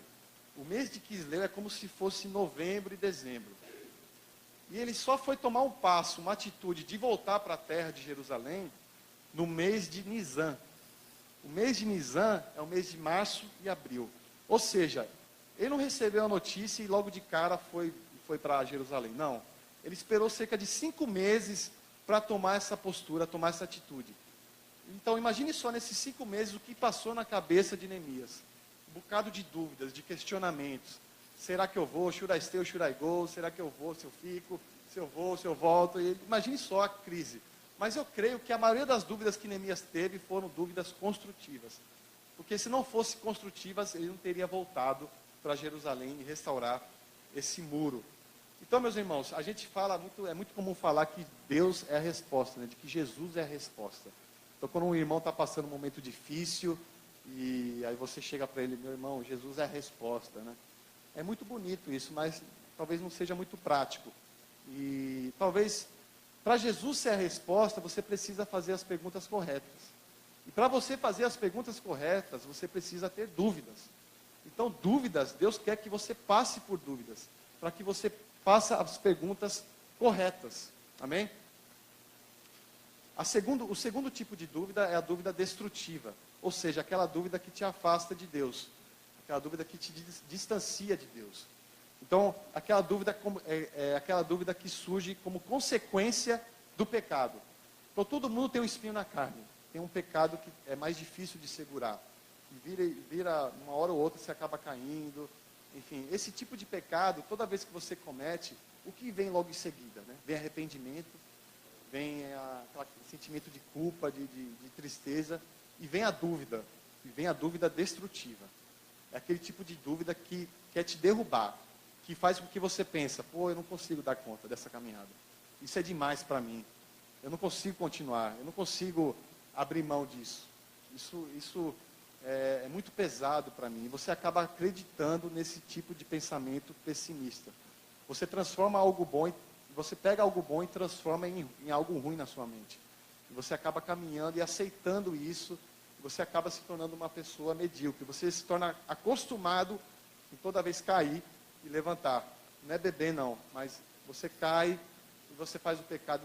O mês de Quisleu é como se fosse novembro e dezembro. E ele só foi tomar um passo, uma atitude de voltar para a terra de Jerusalém no mês de Nisan. O mês de Nisan é o mês de março e abril. Ou seja, ele não recebeu a notícia e logo de cara foi para Jerusalém. Não. Ele esperou cerca de 5 meses para tomar essa postura, tomar essa atitude. Então, imagine só nesses 5 meses o que passou na cabeça de Neemias. Um bocado de dúvidas, de questionamentos. Será que eu vou? Should I stay or should I go? Será que eu vou? Se eu fico? Se eu vou? Se eu volto? E imagine só a crise. Mas eu creio que a maioria das dúvidas que Neemias teve foram dúvidas construtivas. Porque se não fossem construtivas, ele não teria voltado para Jerusalém e restaurar esse muro. Então, meus irmãos, a gente fala muito, é muito comum falar que Deus é a resposta, né? De que Jesus é a resposta. Então, quando um irmão está passando um momento difícil, e aí você chega para ele, meu irmão, Jesus é a resposta, né? É muito bonito isso, mas talvez não seja muito prático. E talvez, para Jesus ser a resposta, você precisa fazer as perguntas corretas. E para você fazer as perguntas corretas, você precisa ter dúvidas. Então, dúvidas, Deus quer que você passe por dúvidas, para que você faça as perguntas corretas. Amém? O segundo tipo de dúvida é a dúvida destrutiva, ou seja, aquela dúvida que te afasta de Deus, aquela dúvida que te distancia de Deus. Então, aquela dúvida é aquela dúvida que surge como consequência do pecado. Então, todo mundo tem um espinho na carne, tem um pecado que é mais difícil de segurar. Vira uma hora ou outra, você acaba caindo. Enfim, esse tipo de pecado, toda vez que você comete, o que vem logo em seguida? Né? Vem arrependimento, vem aquele sentimento de culpa, de tristeza, e vem a dúvida destrutiva. É aquele tipo de dúvida que quer te derrubar, que faz com que você pense, pô, eu não consigo dar conta dessa caminhada. Isso é demais para mim. Eu não consigo continuar, eu não consigo abrir mão disso. Isso é muito pesado para mim. Você acaba acreditando nesse tipo de pensamento pessimista. Você transforma algo bom, você pega algo bom e transforma em algo ruim na sua mente. E você acaba caminhando e aceitando isso, e você acaba se tornando uma pessoa medíocre. Você se torna acostumado em toda vez cair e levantar. Não é bebê não, mas você cai e você faz o pecado,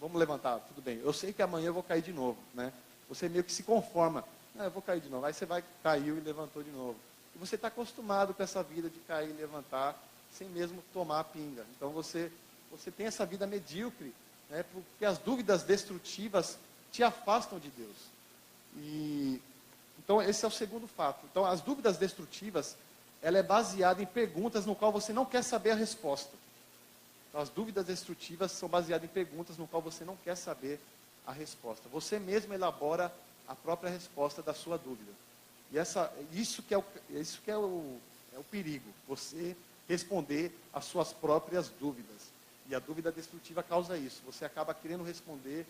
vamos levantar, tudo bem. Eu sei que amanhã eu vou cair de novo, né? Você meio que se conforma. Eu vou cair de novo. Aí você caiu e levantou de novo. E você está acostumado com essa vida de cair e levantar, sem mesmo tomar a pinga. Então você tem essa vida medíocre, né, porque as dúvidas destrutivas te afastam de Deus. Então esse é o segundo fato. Então as dúvidas destrutivas, ela é baseada em perguntas no qual você não quer saber a resposta. Então, as dúvidas destrutivas são baseadas em perguntas no qual você não quer saber a resposta. Você mesmo elabora a própria resposta da sua dúvida. E isso que é o perigo, você responder às suas próprias dúvidas. E a dúvida destrutiva causa isso. Você acaba querendo responder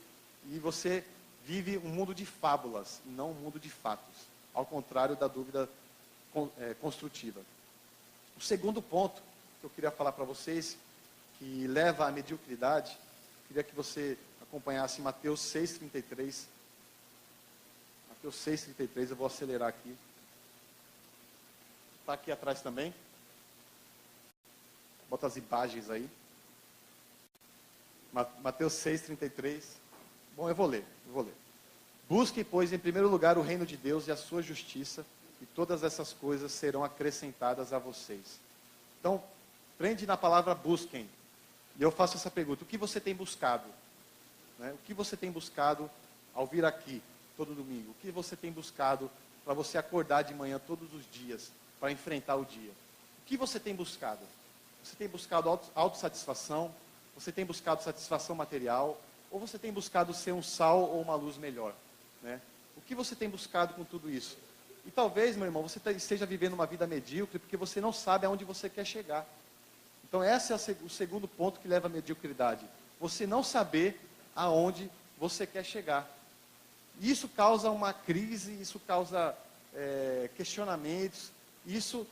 e você vive um mundo de fábulas e não um mundo de fatos. Ao contrário da dúvida construtiva. O segundo ponto que eu queria falar para vocês, que leva à mediocridade, queria que você acompanhasse Mateus 6,33. Mateus 6,33, eu vou acelerar aqui. Está aqui atrás também. Bota as imagens aí. Mateus 6,33. Bom, eu vou ler. Busque, pois, em primeiro lugar o reino de Deus e a sua justiça, e todas essas coisas serão acrescentadas a vocês. Então, prende na palavra busquem. E eu faço essa pergunta: o que você tem buscado? Né? O que você tem buscado ao vir aqui todo domingo? O que você tem buscado para você acordar de manhã todos os dias, para enfrentar o dia? O que você tem buscado? Você tem buscado autossatisfação? Você tem buscado satisfação material? Ou você tem buscado ser um sal ou uma luz melhor? Né? O que você tem buscado com tudo isso? E talvez, meu irmão, você esteja vivendo uma vida medíocre porque você não sabe aonde você quer chegar. Então esse é o segundo ponto que leva à mediocridade. Você não saber aonde você quer chegar. Isso causa uma crise, isso causa questionamentos, isso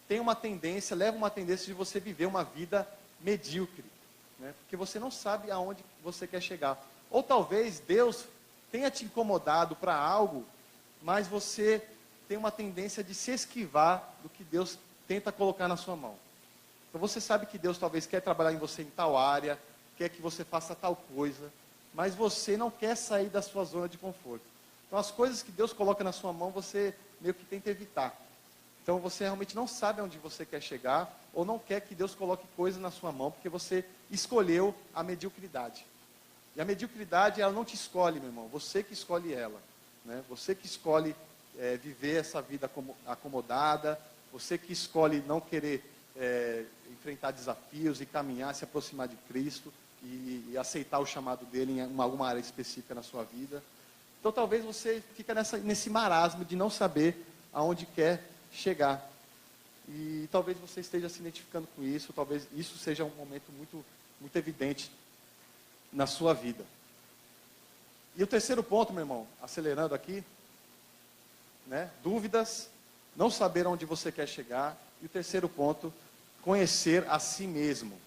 tem uma tendência, leva uma tendência de você viver uma vida medíocre, né? Porque você não sabe aonde você quer chegar. Ou talvez Deus tenha te incomodado para algo, mas você tem uma tendência de se esquivar do que Deus tenta colocar na sua mão. Então você sabe que Deus talvez quer trabalhar em você em tal área, quer que você faça tal coisa, mas você não quer sair da sua zona de conforto. Então as coisas que Deus coloca na sua mão, você meio que tenta evitar. Então você realmente não sabe aonde você quer chegar, ou não quer que Deus coloque coisas na sua mão, porque você escolheu a mediocridade. E a mediocridade, ela não te escolhe, meu irmão, você que escolhe ela. Né? Você que escolhe viver essa vida acomodada, você que escolhe não querer enfrentar desafios e caminhar, se aproximar de Cristo e aceitar o chamado dele em alguma área específica na sua vida. Então talvez você fique nesse marasmo de não saber aonde quer chegar. E talvez você esteja se identificando com isso, talvez isso seja um momento muito, muito evidente na sua vida. E o terceiro ponto, meu irmão, acelerando aqui, né? Dúvidas, não saber aonde você quer chegar. E o terceiro ponto, conhecer a si mesmo.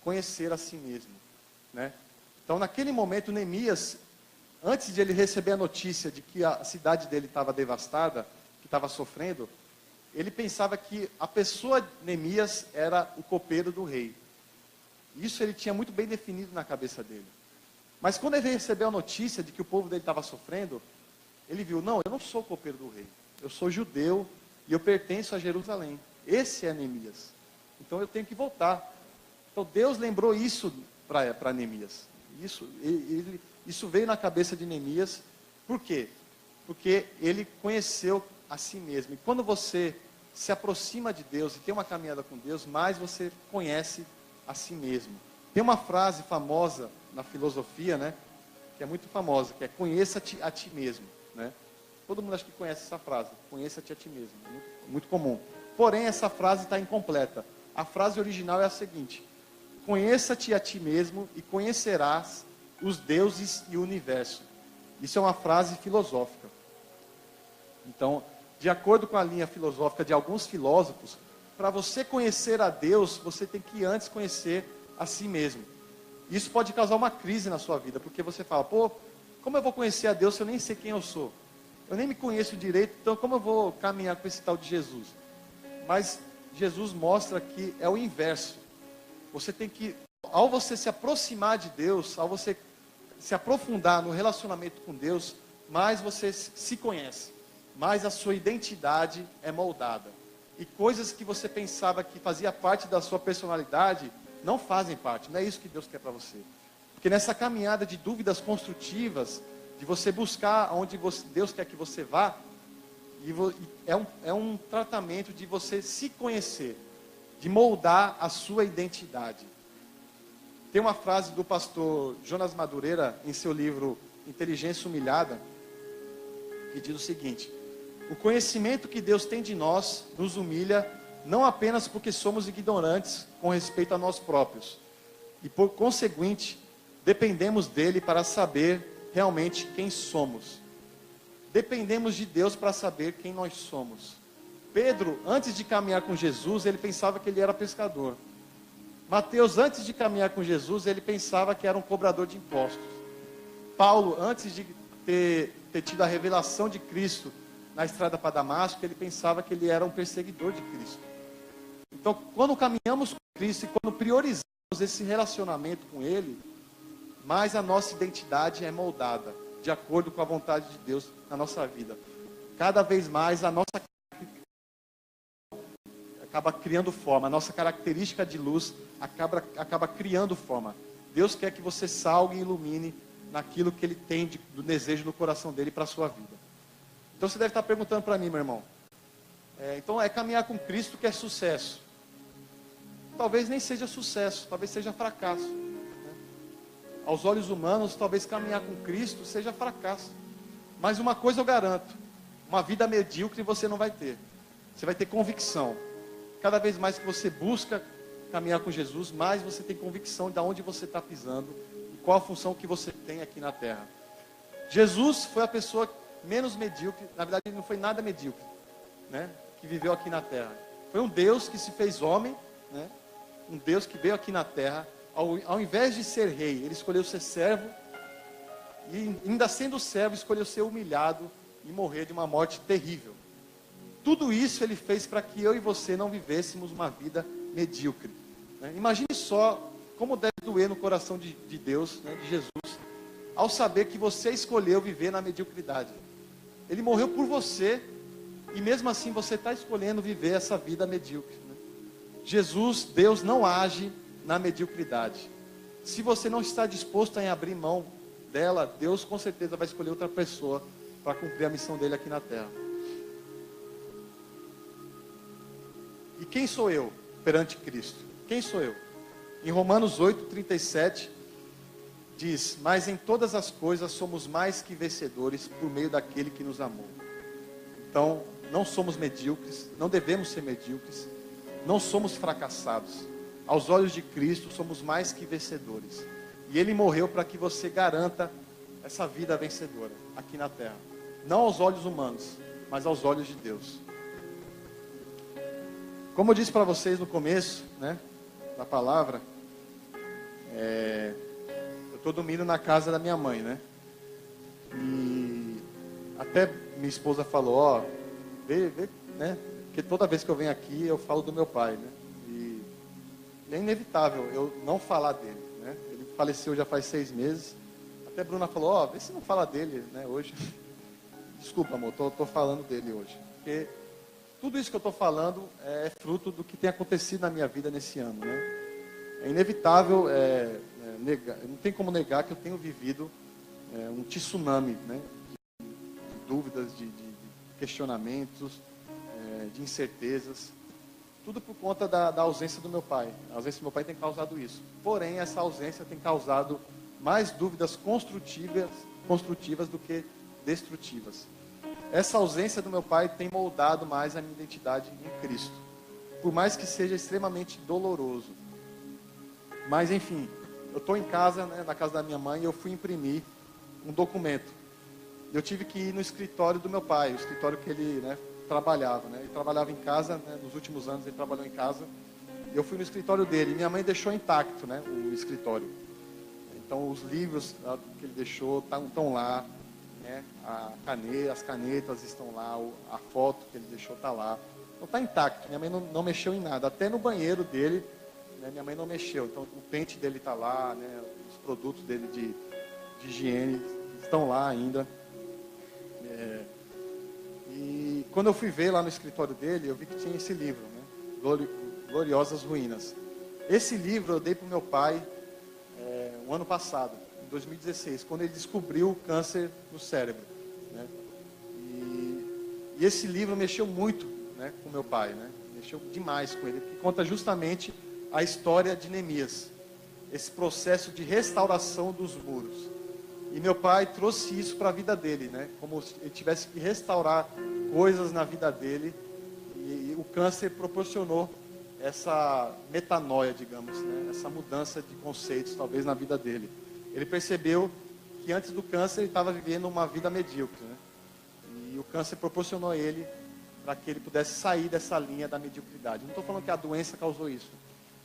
Conhecer a si mesmo, né? Então naquele momento Neemias, antes de ele receber a notícia de que a cidade dele estava devastada, que estava sofrendo, ele pensava que a pessoa Neemias era o copeiro do rei. Isso ele tinha muito bem definido na cabeça dele. Mas quando ele recebeu a notícia de que o povo dele estava sofrendo, ele viu: não, eu não sou copeiro do rei. Eu sou judeu e eu pertenço a Jerusalém. Esse é Neemias. Então eu tenho que voltar. Então Deus lembrou isso para Neemias. Isso veio na cabeça de Neemias. Por quê? Porque ele conheceu a si mesmo. E quando você se aproxima de Deus e tem uma caminhada com Deus, mais você conhece a si mesmo. Tem uma frase famosa na filosofia, né, que é muito famosa, que é: conheça-te a ti mesmo, né? Todo mundo acha que conhece essa frase: conheça-te a ti mesmo. É muito, muito comum. Porém, essa frase está incompleta. A frase original é a seguinte: conheça-te a ti mesmo e conhecerás os deuses e o universo. Isso é uma frase filosófica. Então, de acordo com a linha filosófica de alguns filósofos, para você conhecer a Deus, você tem que antes conhecer a si mesmo. Isso pode causar uma crise na sua vida, porque você fala: pô, como eu vou conhecer a Deus se eu nem sei quem eu sou? Eu nem me conheço direito, então como eu vou caminhar com esse tal de Jesus? Mas Jesus mostra que é o inverso. Você tem que, ao você se aproximar de Deus, ao você se aprofundar no relacionamento com Deus, mais você se conhece, mais a sua identidade é moldada. E coisas que você pensava que fazia parte da sua personalidade, não fazem parte. Não é isso que Deus quer para você. Porque nessa caminhada de dúvidas construtivas, de você buscar onde Deus quer que você vá, é um tratamento de você se conhecer, de moldar a sua identidade. Tem uma frase do pastor Jonas Madureira, em seu livro Inteligência Humilhada, que diz o seguinte: o conhecimento que Deus tem de nós nos humilha, não apenas porque somos ignorantes com respeito a nós próprios, e por conseguinte, dependemos dele para saber realmente quem somos. Dependemos de Deus para saber quem nós somos. Pedro, antes de caminhar com Jesus, ele pensava que ele era pescador. Mateus, antes de caminhar com Jesus, ele pensava que era um cobrador de impostos. Paulo, antes de ter tido a revelação de Cristo na estrada para Damasco, ele pensava que ele era um perseguidor de Cristo. Então, quando caminhamos com Cristo e quando priorizamos esse relacionamento com Ele, mais a nossa identidade é moldada de acordo com a vontade de Deus na nossa vida. Cada vez mais a nossa acaba criando forma. A nossa característica de luz acaba criando forma. Deus quer que você salgue e ilumine naquilo que Ele tem do desejo no coração dEle para a sua vida. Então você deve estar perguntando para mim, meu irmão. Então é caminhar com Cristo que é sucesso. Talvez nem seja sucesso, talvez seja fracasso. Né? Aos olhos humanos, talvez caminhar com Cristo seja fracasso. Mas uma coisa eu garanto, uma vida medíocre você não vai ter. Você vai ter convicção. Cada vez mais que você busca caminhar com Jesus, mais você tem convicção de onde você está pisando e qual a função que você tem aqui na terra. Jesus foi a pessoa menos medíocre, na verdade ele não foi nada medíocre, né? Que viveu aqui na terra. Foi um Deus que se fez homem, né? Um Deus que veio aqui na terra, ao invés de ser rei, ele escolheu ser servo, e ainda sendo servo, escolheu ser humilhado e morrer de uma morte terrível. Tudo isso ele fez para que eu e você não vivêssemos uma vida medíocre. Né? Imagine só como deve doer no coração de Deus, né, de Jesus, ao saber que você escolheu viver na mediocridade. Ele morreu por você, e mesmo assim você está escolhendo viver essa vida medíocre. Né? Jesus, Deus não age na mediocridade. Se você não está disposto a abrir mão dela, Deus com certeza vai escolher outra pessoa para cumprir a missão dele aqui na terra. E quem sou eu perante Cristo? Quem sou eu? Em Romanos 8:37 diz: mas em todas as coisas somos mais que vencedores por meio daquele que nos amou. Então, não somos medíocres, não devemos ser medíocres, não somos fracassados. Aos olhos de Cristo somos mais que vencedores. E Ele morreu para que você garanta essa vida vencedora aqui na terra. Não aos olhos humanos, mas aos olhos de Deus. Como eu disse para vocês no começo, né, da palavra, eu estou dormindo na casa da minha mãe, né? E até minha esposa falou, vê, né? Porque toda vez que eu venho aqui eu falo do meu pai, né? E é inevitável eu não falar dele, né? Ele faleceu já faz 6 meses. Até a Bruna falou, vê se não fala dele, né, hoje. Desculpa, amor, tô falando dele hoje. Porque tudo isso que eu estou falando é fruto do que tem acontecido na minha vida nesse ano, né? É inevitável negar, não tem como negar que eu tenho vivido um tsunami, né? De dúvidas, de questionamentos, de incertezas. Tudo por conta da ausência do meu pai. A ausência do meu pai tem causado isso. Porém, essa ausência tem causado mais dúvidas construtivas do que destrutivas. Essa ausência do meu pai tem moldado mais a minha identidade em Cristo. Por mais que seja extremamente doloroso. Mas, enfim, eu estou em casa, né, na casa da minha mãe, e eu fui imprimir um documento. Eu tive que ir no escritório do meu pai, o escritório que ele, né, trabalhava. Né? Ele trabalhava em casa, né, nos últimos anos ele trabalhou em casa. Eu fui no escritório dele, e minha mãe deixou intacto, né, o escritório. Então, os livros que ele deixou estão lá. Né? As canetas estão lá, a foto que ele deixou está lá. Então está intacto, minha mãe não mexeu em nada. Até no banheiro dele, né, minha mãe não mexeu. Então o pente dele está lá, né, os produtos dele de higiene estão lá ainda. E quando eu fui ver lá no escritório dele, eu vi que tinha esse livro, né, Gloriosas Ruínas. Esse livro eu dei para o meu pai o ano passado. 2016, quando ele descobriu o câncer no cérebro, né? E esse livro mexeu muito, né, com meu pai, né? Mexeu demais com ele, porque conta justamente a história de Neemias, esse processo de restauração dos muros. E meu pai trouxe isso para a vida dele, né? Como se ele tivesse que restaurar coisas na vida dele, e o câncer proporcionou essa metanoia, digamos, né? Essa mudança de conceitos, talvez, na vida dele. Ele percebeu que antes do câncer ele estava vivendo uma vida medíocre, né? E o câncer proporcionou a ele para que ele pudesse sair dessa linha da mediocridade. Não estou falando que a doença causou isso,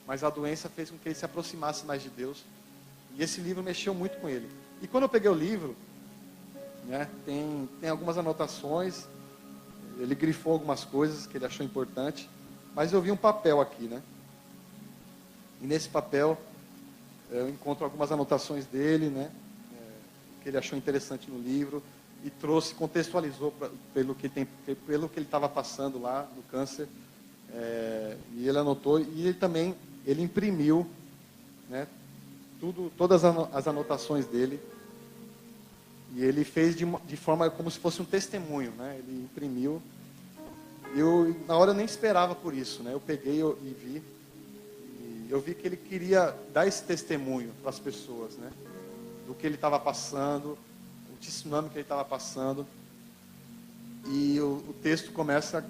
mas a doença fez com que ele se aproximasse mais de Deus. E esse livro mexeu muito com ele. E quando eu peguei o livro, né, tem algumas anotações, ele grifou algumas coisas que ele achou importante, mas eu vi um papel aqui, né? E nesse papel eu encontro algumas anotações dele, né, que ele achou interessante no livro, e trouxe, contextualizou pelo que ele estava passando lá no câncer, E ele anotou, e ele também, ele imprimiu, né, todas as anotações dele, e ele fez de forma como se fosse um testemunho, né? Ele imprimiu. Na hora eu nem esperava por isso, né? Eu peguei e vi. E eu vi que ele queria dar esse testemunho para as pessoas, né? Do que ele estava passando, o tsunami que ele estava passando. E o texto começa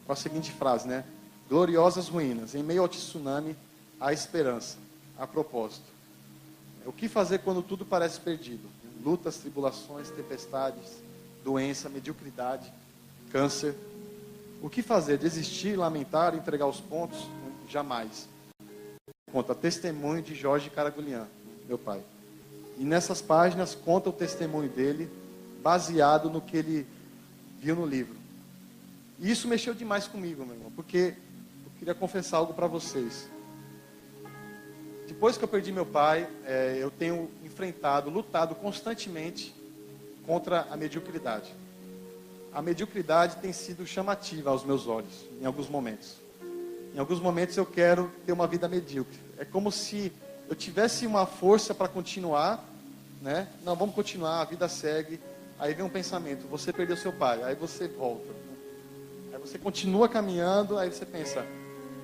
com a seguinte frase, né? Gloriosas ruínas, em meio ao tsunami, há esperança. A propósito, o que fazer quando tudo parece perdido? Lutas, tribulações, tempestades, doença, mediocridade, câncer. O que fazer? Desistir, lamentar, entregar os pontos? Jamais. Conta testemunho de Jorge Caragulian, meu pai. E nessas páginas conta o testemunho dele, baseado no que ele viu no livro. E isso mexeu demais comigo, meu irmão, porque eu queria confessar algo para vocês. Depois que eu perdi meu pai, eu tenho enfrentado, lutado constantemente contra a mediocridade. A mediocridade tem sido chamativa aos meus olhos, em alguns momentos. Em alguns momentos eu quero ter uma vida medíocre. É como se eu tivesse uma força para continuar, né? Não, vamos continuar, a vida segue. Aí vem um pensamento, você perdeu seu pai, aí você volta. Aí você continua caminhando, aí você pensa,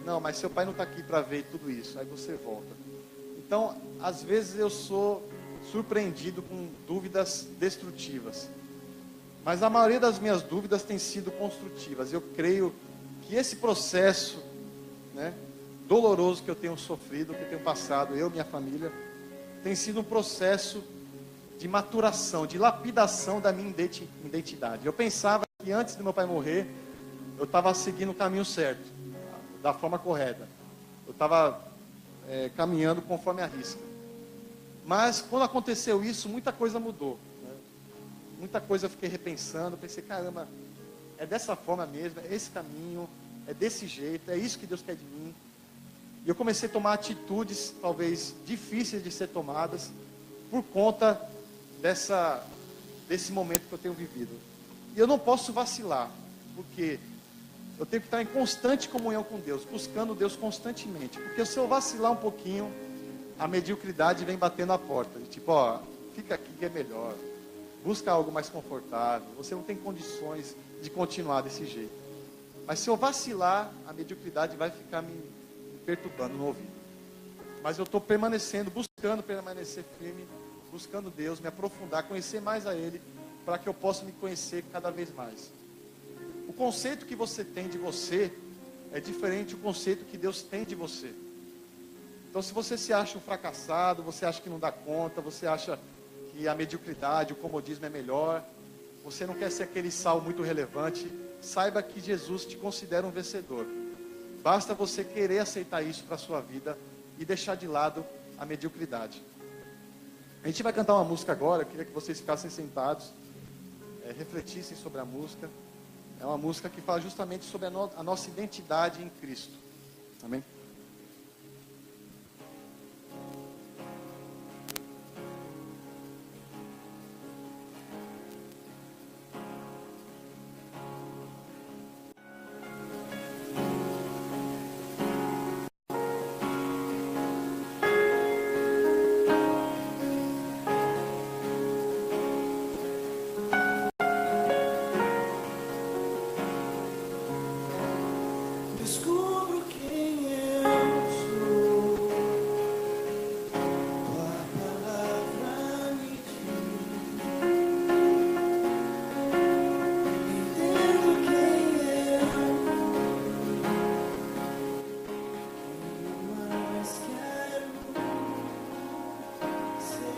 não, mas seu pai não está aqui para ver tudo isso. Aí você volta. Então, às vezes eu sou surpreendido com dúvidas destrutivas. Mas a maioria das minhas dúvidas tem sido construtivas. Eu creio que esse processo, né, doloroso que eu tenho sofrido, que eu tenho passado, eu e minha família, tem sido um processo de maturação, de lapidação da minha identidade. Eu pensava que antes do meu pai morrer, eu estava seguindo o caminho certo, da forma correta. Eu estava caminhando conforme a risca. Mas quando aconteceu isso, muita coisa mudou. Né? Muita coisa eu fiquei repensando, pensei, caramba, é dessa forma mesmo, é esse caminho, é desse jeito, é isso que Deus quer de mim. E eu comecei a tomar atitudes, talvez, difíceis de ser tomadas, por conta desse momento que eu tenho vivido. E eu não posso vacilar, porque eu tenho que estar em constante comunhão com Deus, buscando Deus constantemente. Porque se eu vacilar um pouquinho, a mediocridade vem batendo a porta. Tipo, ó, fica aqui que é melhor. Busca algo mais confortável. Você não tem condições de continuar desse jeito. Mas se eu vacilar, a mediocridade vai ficar me perturbando no ouvido. Mas eu estou buscando permanecer firme, buscando Deus, me aprofundar, conhecer mais a Ele, para que eu possa me conhecer cada vez mais. O conceito que você tem de você é diferente do conceito que Deus tem de você. Então, se você se acha um fracassado, você acha que não dá conta, você acha que a mediocridade, o comodismo é melhor, você não quer ser aquele sal muito relevante, saiba que Jesus te considera um vencedor. Basta você querer aceitar isso para a sua vida e deixar de lado a mediocridade. A gente vai cantar uma música agora, eu queria que vocês ficassem sentados, refletissem sobre a música. É uma música que fala justamente sobre a nossa identidade em Cristo. Amém? Descubro quem eu sou, a palavra me diz. Entendo quem mas quero ser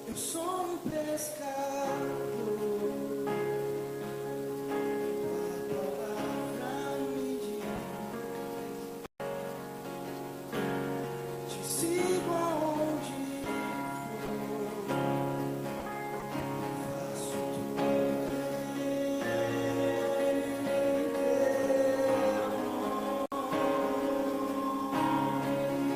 eu sou um pescador, a palavra me diz, te sigo aonde for, faço tudo em teu nome.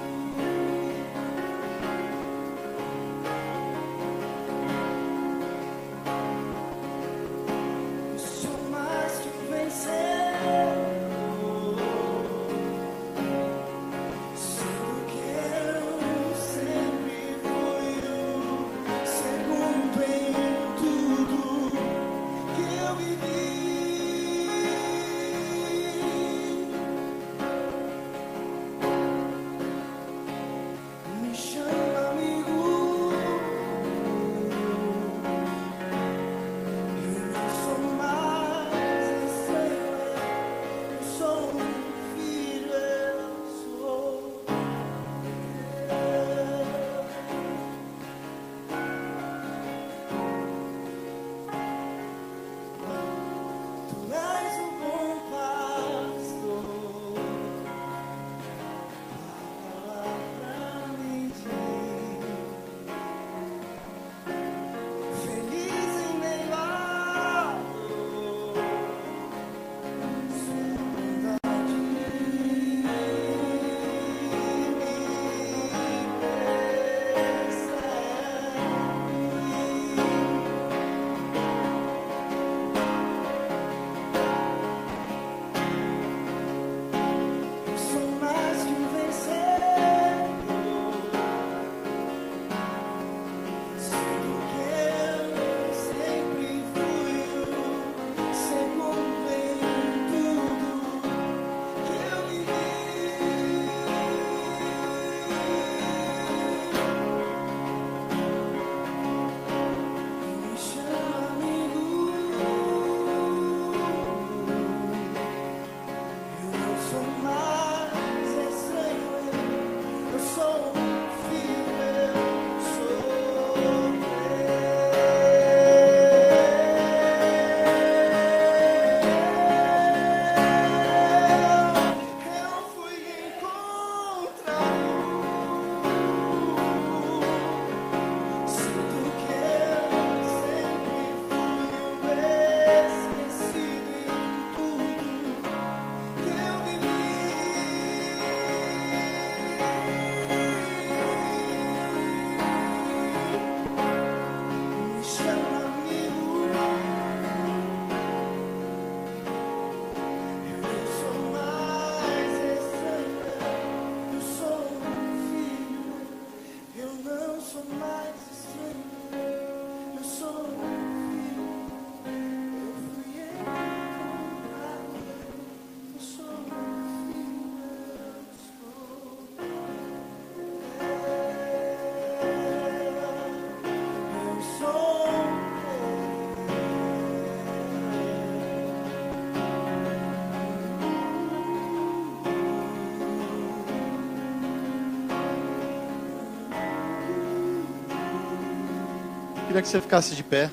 Queria que você ficasse de pé.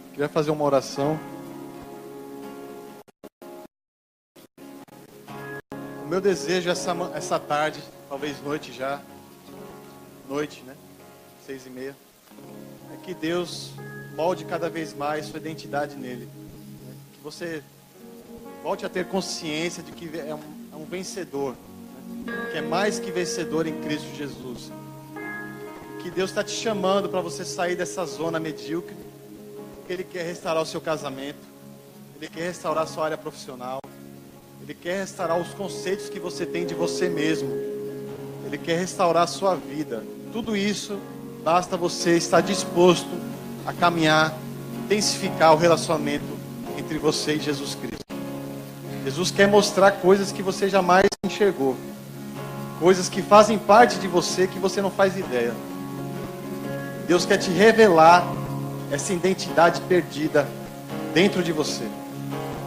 Queria fazer uma oração. O meu desejo essa tarde, talvez noite já, noite, né? 6:30, é que Deus molde cada vez mais sua identidade nele. Né? Que você volte a ter consciência de que é um vencedor, né? Que é mais que vencedor em Cristo Jesus. Que Deus está te chamando para você sair dessa zona medíocre. Que Ele quer restaurar o seu casamento. Ele quer restaurar a sua área profissional. Ele quer restaurar os conceitos que você tem de você mesmo. Ele quer restaurar a sua vida. Tudo isso, basta você estar disposto a caminhar, intensificar o relacionamento entre você e Jesus Cristo. Jesus quer mostrar coisas que você jamais enxergou. Coisas que fazem parte de você que você não faz ideia. Deus quer te revelar essa identidade perdida dentro de você.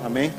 Amém?